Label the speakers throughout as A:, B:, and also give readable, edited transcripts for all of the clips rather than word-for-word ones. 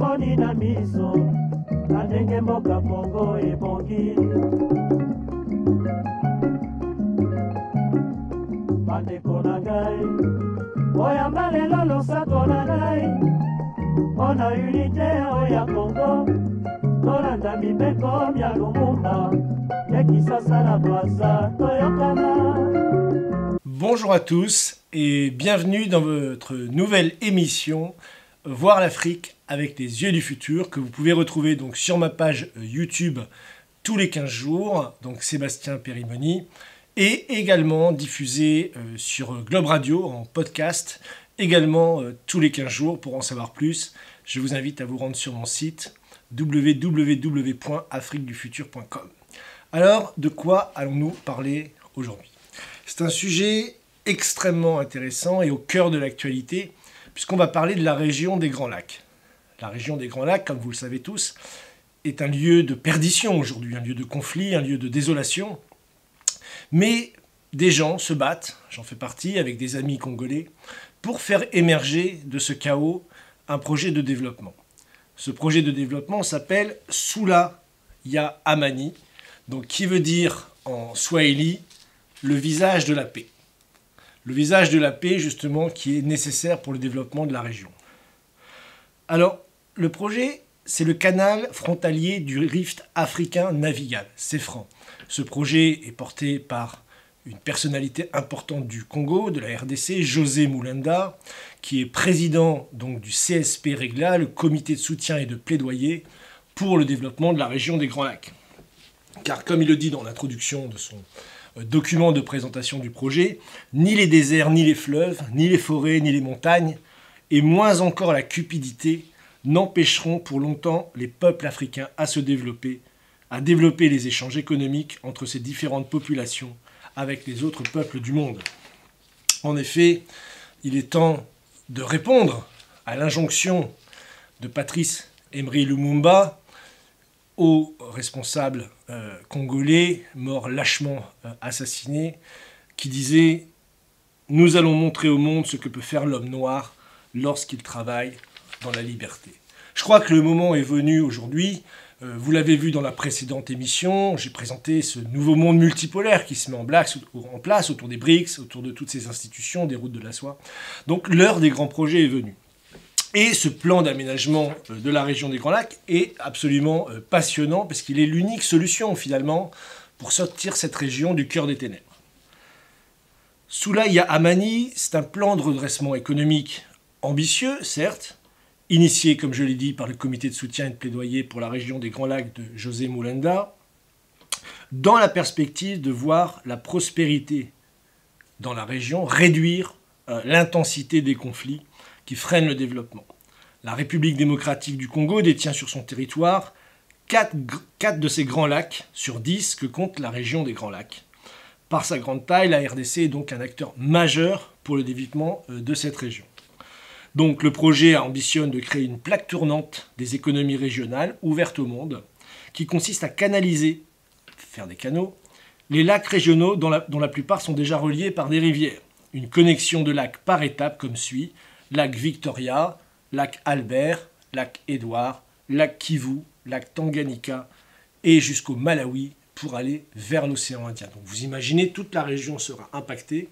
A: tomoni na miso na ndenge mboka Kongo ebongi. Bandeko na ngai oyamba lelo losako na ngai mpona unité oya Kongo tolanda mibeko mya Lumumba ya Kisasa na Bwassa toyokana.
B: Bonjour à tous et bienvenue dans votre nouvelle émission Voir l'Afrique avec les yeux du futur que vous pouvez retrouver donc sur ma page YouTube tous les 15 jours, donc Sébastien Périmoni, et également diffusé sur Globe Radio en podcast également tous les 15 jours. Pour en savoir plus, je vous invite à vous rendre sur mon site www.afriquedufutur.com. Alors, de quoi allons-nous parler aujourd'hui ? C'est un sujet extrêmement intéressant et au cœur de l'actualité, puisqu'on va parler de la région des Grands Lacs. La région des Grands Lacs, comme vous le savez tous, est un lieu de perdition aujourd'hui, un lieu de conflit, un lieu de désolation. Mais des gens se battent, j'en fais partie, avec des amis congolais, pour faire émerger de ce chaos un projet de développement. Ce projet de développement s'appelle Sula Ya Amani, donc qui veut dire en swahili le visage de la paix. Le visage de la paix, justement, qui est nécessaire pour le développement de la région. Alors, le projet, c'est le canal frontalier du Rift africain navigable, CEFRAN. Ce projet est porté par une personnalité importante du Congo, de la RDC, José Moulenda, qui est président donc, du CSP Régla, le comité de soutien et de plaidoyer pour le développement de la région des Grands Lacs. Car comme il le dit dans l'introduction de son document de présentation du projet, ni les déserts, ni les fleuves, ni les forêts, ni les montagnes, et moins encore la cupidité, n'empêcheront pour longtemps les peuples africains à se développer, à développer les échanges économiques entre ces différentes populations avec les autres peuples du monde. En effet, il est temps de répondre à l'injonction de Patrice Emery Lumumba, aux responsables congolais, morts lâchement assassinés, qui disait « Nous allons montrer au monde ce que peut faire l'homme noir lorsqu'il travaille dans la liberté ». Je crois que le moment est venu aujourd'hui. Vous l'avez vu dans la précédente émission, j'ai présenté ce nouveau monde multipolaire qui se met en place autour des BRICS, autour de toutes ces institutions, des routes de la soie. Donc l'heure des grands projets est venue. Et ce plan d'aménagement de la région des Grands Lacs est absolument passionnant parce qu'il est l'unique solution finalement pour sortir cette région du cœur des ténèbres. Sula Ya Amani, c'est un plan de redressement économique ambitieux, certes, initié, comme je l'ai dit, par le comité de soutien et de plaidoyer pour la région des Grands Lacs de José Moulenda, dans la perspective de voir la prospérité dans la région réduire l'intensité des conflits qui freinent le développement. La République démocratique du Congo détient sur son territoire 4 de ces grands lacs sur 10 que compte la région des Grands Lacs. Par sa grande taille, la RDC est donc un acteur majeur pour le développement de cette région. Donc le projet ambitionne de créer une plaque tournante des économies régionales ouvertes au monde qui consiste à canaliser, faire des canaux, les lacs régionaux dont la plupart sont déjà reliés par des rivières. Une connexion de lacs par étapes comme suit: lac Victoria, lac Albert, lac Édouard, lac Kivu, lac Tanganyika et jusqu'au Malawi pour aller vers l'océan Indien. Donc vous imaginez, toute la région sera impactée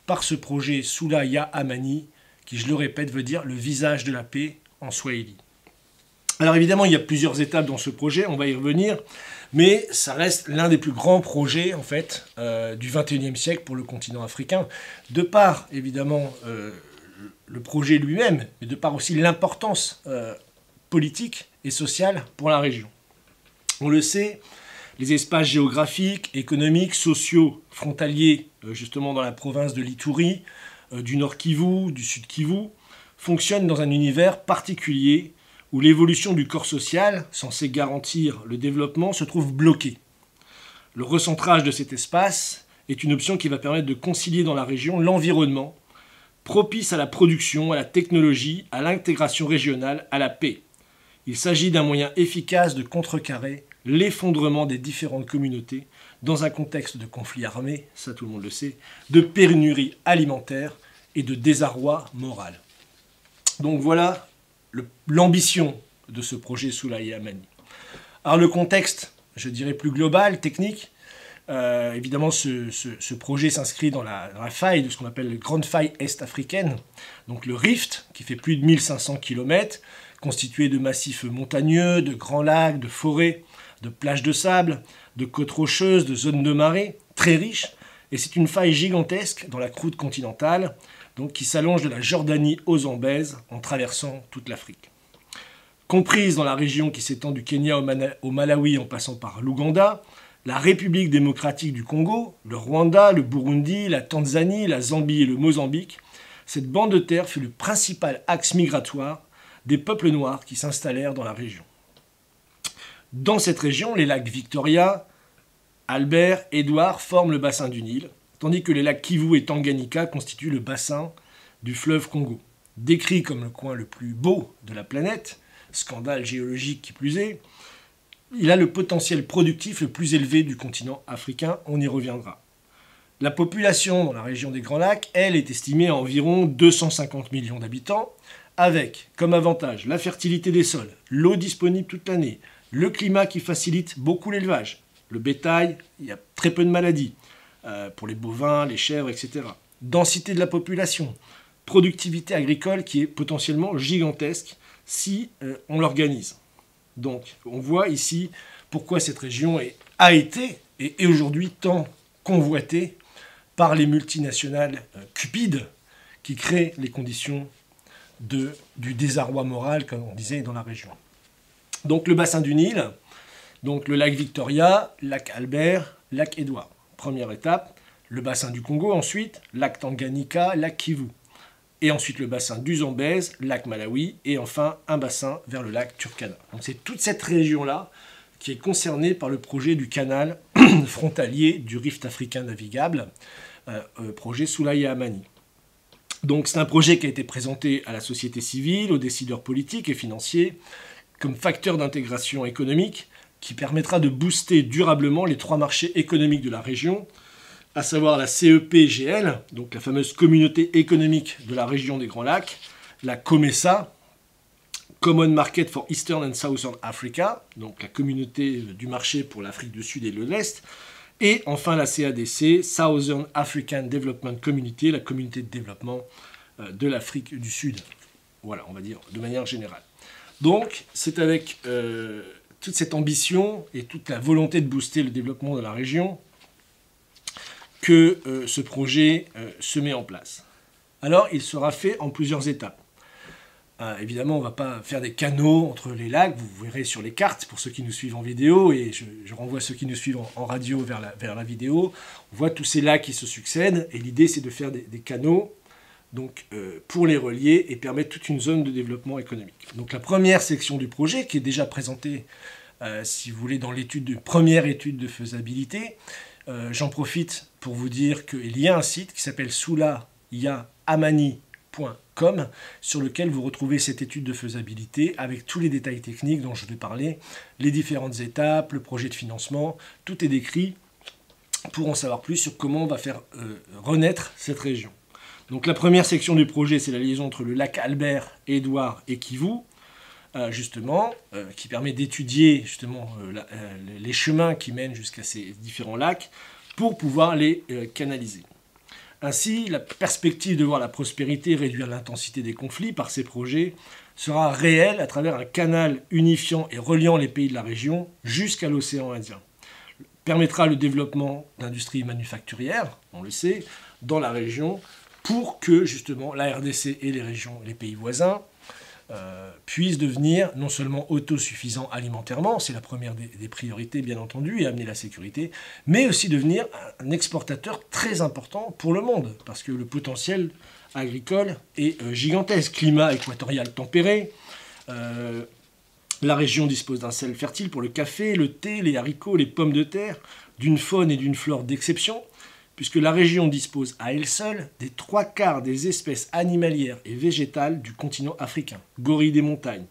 B: par ce projet Sula Ya Amani qui, je le répète, veut dire le visage de la paix en swahili. Alors évidemment, il y a plusieurs étapes dans ce projet, on va y revenir, mais ça reste l'un des plus grands projets en fait du XXIe siècle pour le continent africain, de par évidemment le projet lui-même, mais de par aussi l'importance politique et sociale pour la région. On le sait, les espaces géographiques, économiques, sociaux, frontaliers, justement dans la province de l'Ituri, du Nord Kivu, du Sud Kivu, fonctionnent dans un univers particulier où l'évolution du corps social, censé garantir le développement, se trouve bloquée. Le recentrage de cet espace est une option qui va permettre de concilier dans la région l'environnement, propice à la production, à la technologie, à l'intégration régionale, à la paix. Il s'agit d'un moyen efficace de contrecarrer l'effondrement des différentes communautés dans un contexte de conflit armé, ça tout le monde le sait, de pénurie alimentaire et de désarroi moral. Donc voilà l'ambition de ce projet Soulaye et Amani. Alors le contexte, je dirais plus global, technique, évidemment ce projet s'inscrit dans la faille de ce qu'on appelle la grande faille est-africaine, donc le Rift, qui fait plus de 1500 km, constitué de massifs montagneux, de grands lacs, de forêts, de plages de sable, de côtes rocheuses, de zones de marée, très riches, et c'est une faille gigantesque dans la croûte continentale, donc qui s'allonge de la Jordanie aux Zambèzes en traversant toute l'Afrique. Comprise dans la région qui s'étend du Kenya au Malawi en passant par l'Ouganda, la République démocratique du Congo, le Rwanda, le Burundi, la Tanzanie, la Zambie et le Mozambique, cette bande de terre fut le principal axe migratoire des peuples noirs qui s'installèrent dans la région. Dans cette région, les lacs Victoria, Albert, Édouard forment le bassin du Nil, tandis que les lacs Kivu et Tanganyika constituent le bassin du fleuve Congo. Décrit comme le coin le plus beau de la planète, scandale géologique qui plus est, il a le potentiel productif le plus élevé du continent africain, on y reviendra. La population dans la région des Grands Lacs, elle, est estimée à environ 250 millions d'habitants, avec comme avantage la fertilité des sols, l'eau disponible toute l'année, le climat qui facilite beaucoup l'élevage, le bétail, il y a très peu de maladies, pour les bovins, les chèvres, etc. Densité de la population, productivité agricole qui est potentiellement gigantesque si on l'organise. Donc on voit ici pourquoi cette région a été et est aujourd'hui tant convoitée par les multinationales cupides qui créent les conditions du désarroi moral, comme on disait, dans la région. Donc le bassin du Nil, donc le lac Victoria, lac Albert, lac Édouard. Première étape, le bassin du Congo ensuite, lac Tanganyika, lac Kivu. Et ensuite le bassin du Zambèze, lac Malawi, et enfin un bassin vers le lac Turkana. Donc c'est toute cette région-là qui est concernée par le projet du canal frontalier du Rift africain navigable, projet Soulaye et Amani. Donc c'est un projet qui a été présenté à la société civile, aux décideurs politiques et financiers, comme facteur d'intégration économique qui permettra de booster durablement les trois marchés économiques de la région, à savoir la CEPGL, donc la fameuse communauté économique de la région des Grands Lacs, la COMESA, Common Market for Eastern and Southern Africa, donc la communauté du marché pour l'Afrique du Sud et de l'Est, et enfin la CADC, Southern African Development Community, la communauté de développement de l'Afrique du Sud. Voilà, on va dire de manière générale. Donc c'est avec toute cette ambition et toute la volonté de booster le développement de la région que ce projet se met en place. Alors, il sera fait en plusieurs étapes. Évidemment, on ne va pas faire des canaux entre les lacs, vous verrez sur les cartes, pour ceux qui nous suivent en vidéo, et je renvoie ceux qui nous suivent en radio vers la vidéo. On voit tous ces lacs qui se succèdent, et l'idée, c'est de faire des canaux donc, pour les relier et permettre toute une zone de développement économique. Donc, la première section du projet, qui est déjà présentée, si vous voulez, dans première étude de faisabilité, j'en profite pour vous dire qu'il y a un site qui s'appelle soulayaamani.com sur lequel vous retrouvez cette étude de faisabilité avec tous les détails techniques dont je vais parler, les différentes étapes, le projet de financement, tout est décrit pour en savoir plus sur comment on va faire renaître cette région. Donc la première section du projet, c'est la liaison entre le lac Albert, Édouard et Kivu, qui permet d'étudier justement les chemins qui mènent jusqu'à ces différents lacs pour pouvoir les canaliser. Ainsi, la perspective de voir la prospérité réduire l'intensité des conflits par ces projets sera réelle à travers un canal unifiant et reliant les pays de la région jusqu'à l'océan Indien. Permettra le développement d'industries manufacturières, on le sait, dans la région, pour que justement la RDC et les régions, les pays voisins, puissent devenir non seulement autosuffisants alimentairement, c'est la première des priorités bien entendu, et amener la sécurité, mais aussi devenir un exportateur très important pour le monde, parce que le potentiel agricole est gigantesque. Climat équatorial tempéré, la région dispose d'un sol fertile pour le café, le thé, les haricots, les pommes de terre, d'une faune et d'une flore d'exception, puisque la région dispose à elle seule des 3/4 des espèces animalières et végétales du continent africain. Gorilles des montagnes,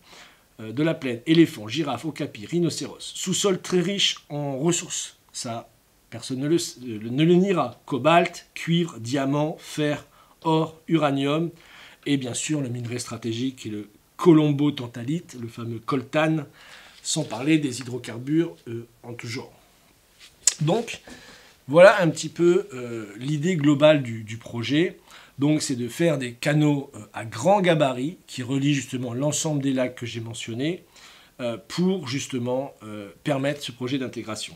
B: de la plaine, éléphants, girafes, okapis, rhinocéros. Sous-sol très riche en ressources, ça personne ne le niera. Cobalt, cuivre, diamant, fer, or, uranium, et bien sûr le minerai stratégique qui est le colombo-tantalite, le fameux coltan, sans parler des hydrocarbures en tout genre. Donc, voilà un petit peu l'idée globale du projet. Donc, c'est de faire des canaux à grand gabarit qui relient justement l'ensemble des lacs que j'ai mentionnés pour justement permettre ce projet d'intégration.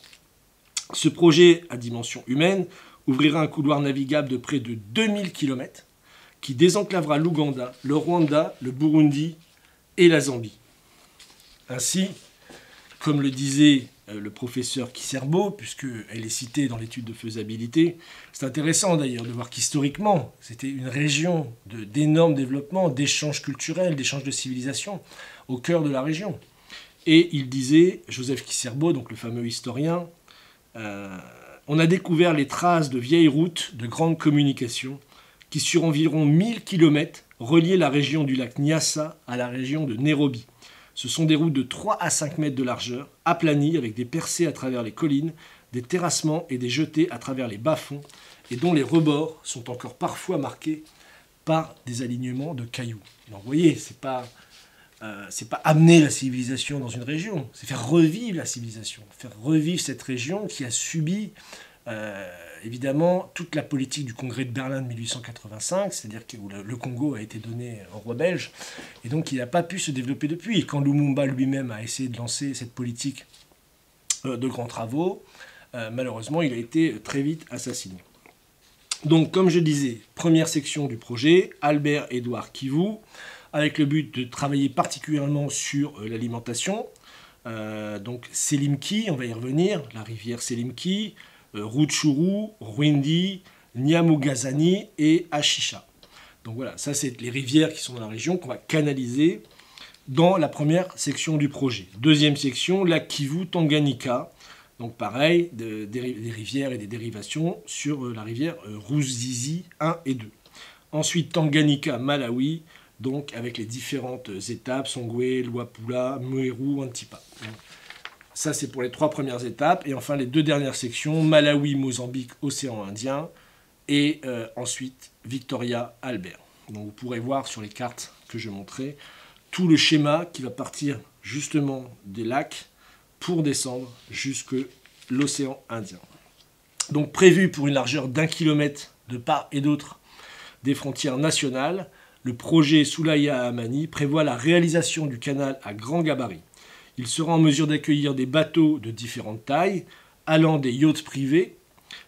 B: Ce projet à dimension humaine ouvrira un couloir navigable de près de 2000 km qui désenclavera l'Ouganda, le Rwanda, le Burundi et la Zambie. Ainsi, comme le disait le professeur Kisserbo, puisqu'elle est citée dans l'étude de faisabilité, c'est intéressant d'ailleurs de voir qu'historiquement, c'était une région d'énorme développement, d'échanges culturels, d'échanges de civilisation au cœur de la région. Et il disait, Joseph Kisserbo, donc le fameux historien, on a découvert les traces de vieilles routes de grande communication qui, sur environ 1000 km, reliaient la région du lac Nyassa à la région de Nairobi. Ce sont des routes de 3 à 5 mètres de largeur, aplanies avec des percées à travers les collines, des terrassements et des jetées à travers les bas-fonds, et dont les rebords sont encore parfois marqués par des alignements de cailloux. Donc vous voyez, c'est pas amener la civilisation dans une région, c'est faire revivre la civilisation, faire revivre cette région qui a subi évidemment toute la politique du congrès de Berlin de 1885, c'est-à-dire que le Congo a été donné au roi belge, et donc il n'a pas pu se développer depuis. Et quand Lumumba lui-même a essayé de lancer cette politique de grands travaux, malheureusement il a été très vite assassiné. Donc comme je disais, première section du projet, Albert-Édouard Kivu, avec le but de travailler particulièrement sur l'alimentation. Donc Selimki, on va y revenir, la rivière Selimki, Rutshuru, Rwindi, Nyamugazani et Ashisha. Donc voilà, ça c'est les rivières qui sont dans la région qu'on va canaliser dans la première section du projet. Deuxième section, lac Kivu, Tanganyika. Donc pareil, des rivières et des dérivations sur la rivière Ruzizi 1 et 2. Ensuite, Tanganyika, Malawi, donc avec les différentes étapes, Songwe, Luapula, Mueru, Antipa. Ça, c'est pour les 3 premières étapes. Et enfin, les 2 dernières sections, Malawi, Mozambique, Océan Indien. Et ensuite, Victoria, Albert. Donc vous pourrez voir sur les cartes que je montrais tout le schéma qui va partir justement des lacs pour descendre jusque l'océan Indien. Donc prévu pour une largeur d'1 kilomètre de part et d'autre des frontières nationales, le projet Soulaya Amani prévoit la réalisation du canal à grand gabarit. Il sera en mesure d'accueillir des bateaux de différentes tailles, allant des yachts privés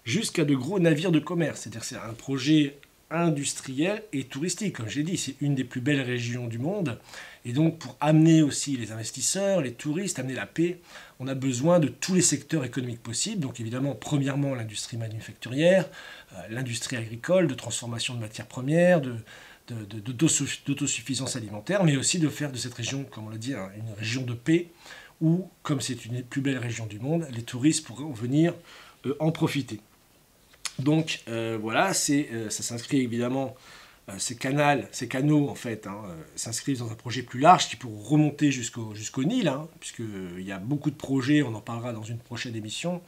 B: jusqu'à de gros navires de commerce. C'est-à-dire que c'est un projet industriel et touristique. Comme j'ai dit, c'est une des plus belles régions du monde. Et donc, pour amener aussi les investisseurs, les touristes, amener la paix, on a besoin de tous les secteurs économiques possibles. Donc, évidemment, premièrement, l'industrie manufacturière, l'industrie agricole, de transformation de matières premières, d'autosuffisance alimentaire, mais aussi de faire de cette région, comme on l'a dit, une région de paix, où, comme c'est une des plus belles régions du monde, les touristes pourront venir en profiter. Donc voilà, ça s'inscrit évidemment, ces canaux en fait, s'inscrivent dans un projet plus large qui pourront remonter jusqu'au Nil, puisqu'il y a beaucoup de projets, on en parlera dans une prochaine émission,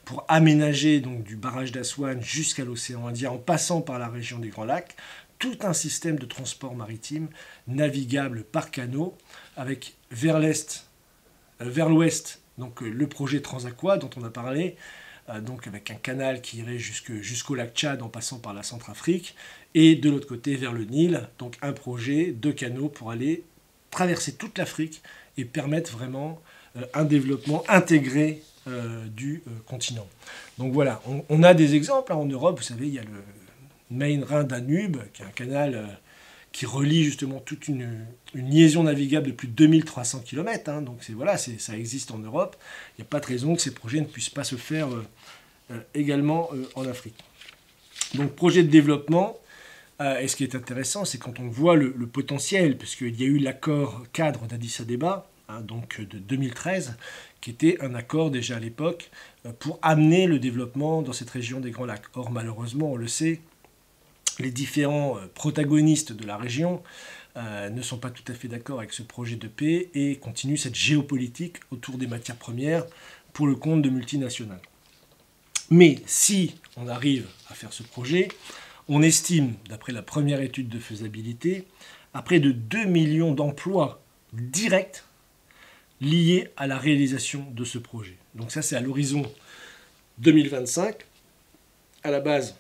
B: pour aménager donc, du barrage d'Aswan jusqu'à l'océan Indien en passant par la région des Grands Lacs, tout un système de transport maritime navigable par canaux, avec vers l'ouest, donc le projet Transaqua dont on a parlé, donc avec un canal qui irait jusqu'au lac Tchad en passant par la Centrafrique, et de l'autre côté vers le Nil, donc un projet de canaux pour aller traverser toute l'Afrique et permettre vraiment un développement intégré du continent. Donc voilà, on a des exemples en Europe, vous savez, il y a le Main-Rhin-Danube, qui est un canal qui relie justement toute une liaison navigable de plus de 2300 km. Donc ça existe en Europe. Il n'y a pas de raison que ces projets ne puissent pas se faire également en Afrique. Donc projet de développement, et ce qui est intéressant, c'est quand on voit le potentiel, puisqu'il y a eu l'accord cadre d'Addis Abeba, donc de 2013, qui était un accord déjà à l'époque pour amener le développement dans cette région des Grands Lacs. Or malheureusement, on le sait, les différents protagonistes de la région ne sont pas tout à fait d'accord avec ce projet de paix et continuent cette géopolitique autour des matières premières pour le compte de multinationales. Mais si on arrive à faire ce projet, on estime, d'après la première étude de faisabilité, à près de 2 millions d'emplois directs liés à la réalisation de ce projet. Donc ça, c'est à l'horizon 2025. À la base,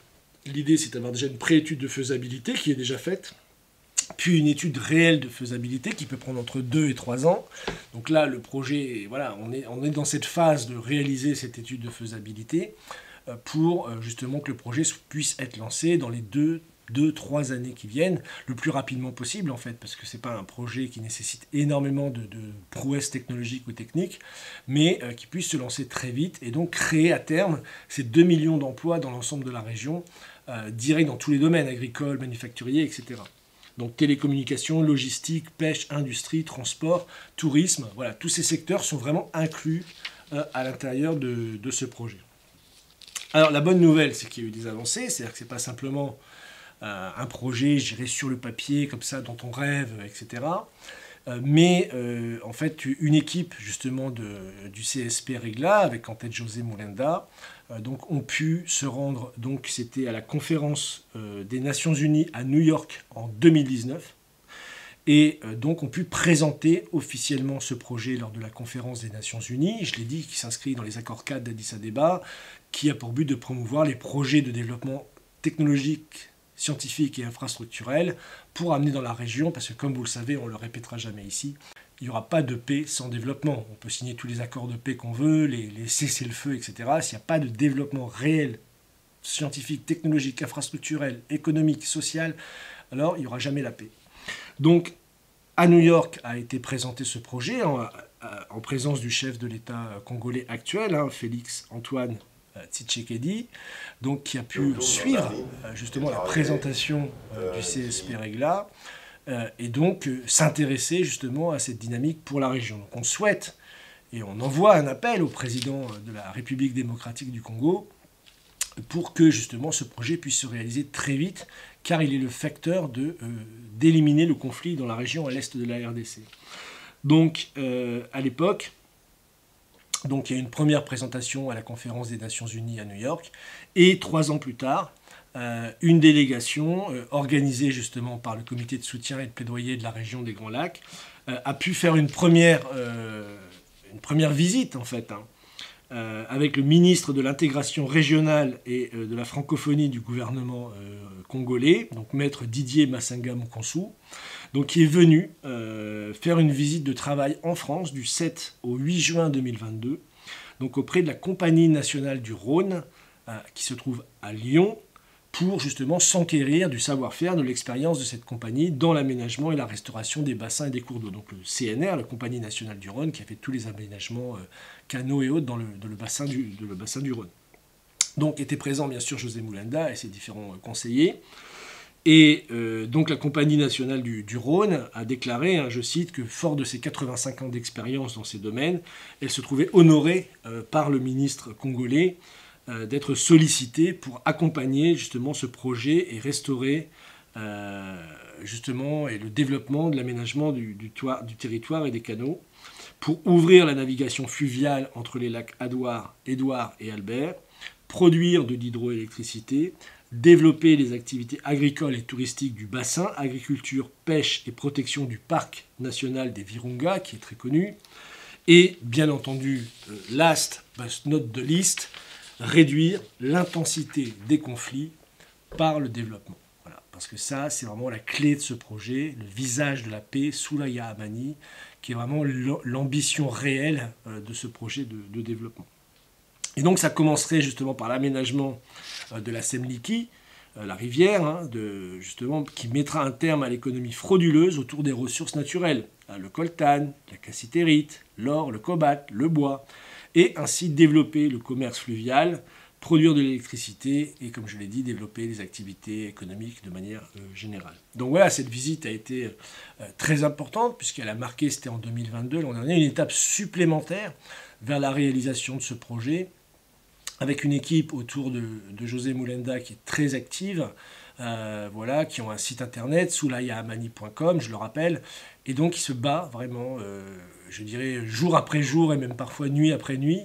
B: l'idée, c'est d'avoir déjà une pré-étude de faisabilité qui est déjà faite, puis une étude réelle de faisabilité qui peut prendre entre 2 et 3 ans. Donc là, le projet, voilà, on est dans cette phase de réaliser cette étude de faisabilité pour justement que le projet puisse être lancé dans les 2-3 années qui viennent, le plus rapidement possible en fait, parce que ce n'est pas un projet qui nécessite énormément de prouesses technologiques ou techniques, mais qui puisse se lancer très vite et donc créer à terme ces 2 millions d'emplois dans l'ensemble de la région, directs dans tous les domaines, agricoles, manufacturiers, etc. Donc télécommunications, logistique, pêche, industrie, transport, tourisme, voilà, tous ces secteurs sont vraiment inclus à l'intérieur de ce projet. Alors la bonne nouvelle, c'est qu'il y a eu des avancées, c'est-à-dire que ce n'est pas simplement un projet, je dirais, sur le papier, comme ça, dont on rêve, etc. Mais en fait, une équipe justement du CSP Régla, avec en tête José Mulenda, donc, ont pu se rendre, donc c'était à la conférence des Nations Unies à New York en 2019, et donc ont pu présenter officiellement ce projet lors de la conférence des Nations Unies, je l'ai dit, qui s'inscrit dans les accords cadres d'Addis Abeba, qui a pour but de promouvoir les projets de développement technologique, scientifique et infrastructurel pour amener dans la région, parce que comme vous le savez, on ne le répétera jamais ici, il n'y aura pas de paix sans développement. On peut signer tous les accords de paix qu'on veut, les cessez-le-feu, etc. S'il n'y a pas de développement réel, scientifique, technologique, infrastructurel, économique, social, alors il n'y aura jamais la paix. Donc, à New York a été présenté ce projet en présence du chef de l'État congolais actuel, Félix Antoine Tshisekedi, donc qui a pu suivre justement la présentation du CSP Régla et donc s'intéresser justement à cette dynamique pour la région. Donc on souhaite et on envoie un appel au président de la République démocratique du Congo pour que justement ce projet puisse se réaliser très vite, car il est le facteur d'éliminer le conflit dans la région à l'est de la RDC. Donc à l'époque, donc il y a une première présentation à la conférence des Nations Unies à New York, et 3 ans plus tard, une délégation organisée justement par le comité de soutien et de plaidoyer de la région des Grands Lacs a pu faire une première visite en fait, avec le ministre de l'intégration régionale et de la francophonie du gouvernement congolais, donc maître Didier Massinga Mukonsu, donc qui est venu faire une visite de travail en France du 7 au 8 juin 2022, donc auprès de la Compagnie nationale du Rhône, qui se trouve à Lyon, pour justement s'enquérir du savoir-faire, de l'expérience de cette compagnie dans l'aménagement et la restauration des bassins et des cours d'eau. Donc le CNR, la Compagnie nationale du Rhône, qui a fait tous les aménagements canaux et autres dans le bassin du Rhône. Donc était présent bien sûr José Mulenda et ses différents conseillers. Et donc la Compagnie nationale du Rhône a déclaré, je cite, que fort de ses 85 ans d'expérience dans ces domaines, elle se trouvait honorée par le ministre congolais d'être sollicité pour accompagner justement ce projet et restaurer justement et le développement de l'aménagement du territoire et des canaux pour ouvrir la navigation fluviale entre les lacs Édouard et Albert, produire de l'hydroélectricité, développer les activités agricoles et touristiques du bassin, agriculture, pêche et protection du parc national des Virunga, qui est très connu, et bien entendu, last but not the least, réduire l'intensité des conflits par le développement. Voilà, parce que ça, c'est vraiment la clé de ce projet, le visage de la paix sous la Yahamani, qui est vraiment l'ambition réelle de ce projet de développement. Et donc ça commencerait justement par l'aménagement de la Semliki, la rivière, justement, qui mettra un terme à l'économie frauduleuse autour des ressources naturelles, le coltan, la cassitérite, l'or, le cobalt, le bois, et ainsi développer le commerce fluvial, produire de l'électricité et, comme je l'ai dit, développer les activités économiques de manière générale. Donc voilà, cette visite a été très importante puisqu'elle a marqué, c'était en 2022, l'an dernier, une étape supplémentaire vers la réalisation de ce projet, avec une équipe autour de José Mulenda qui est très active, voilà, qui ont un site internet, soulayahamani.com, je le rappelle, et donc qui se bat vraiment, je dirais, jour après jour et même parfois nuit après nuit,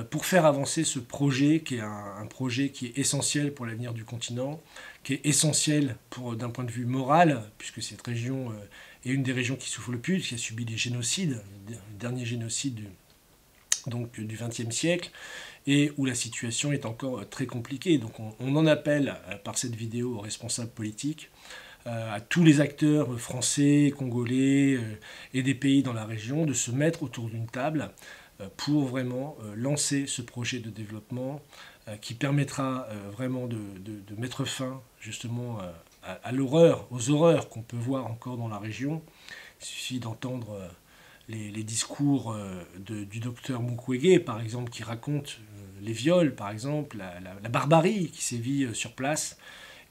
B: pour faire avancer ce projet qui est un projet qui est essentiel pour l'avenir du continent, qui est essentielle d'un point de vue moral, puisque cette région est une des régions qui souffre le plus, qui a subi des génocides, le dernier génocide du XXe siècle, et où la situation est encore très compliquée. Donc on en appelle par cette vidéo aux responsables politiques, à tous les acteurs français, congolais et des pays dans la région de se mettre autour d'une table pour vraiment lancer ce projet de développement qui permettra vraiment de mettre fin justement à l'horreur, aux horreurs qu'on peut voir encore dans la région. Il suffit d'entendre les discours du docteur Mukwege, par exemple, qui raconte les viols, par exemple, la barbarie qui sévit sur place,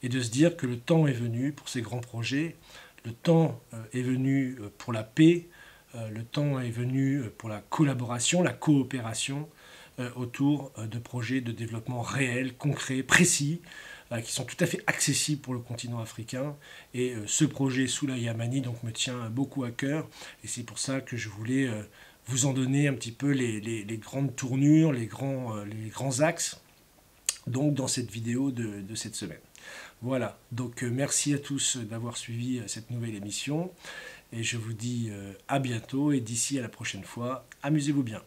B: et de se dire que le temps est venu pour ces grands projets, le temps est venu pour la paix, le temps est venu pour la collaboration, la coopération autour de projets de développement réels, concrets, précis, qui sont tout à fait accessibles pour le continent africain. Et ce projet Soula Yamani donc, me tient beaucoup à cœur. Et c'est pour ça que je voulais vous en donner un petit peu les grandes tournures, les grands axes donc, dans cette vidéo de cette semaine. Voilà, donc merci à tous d'avoir suivi cette nouvelle émission. Et je vous dis à bientôt et d'ici à la prochaine fois, amusez-vous bien.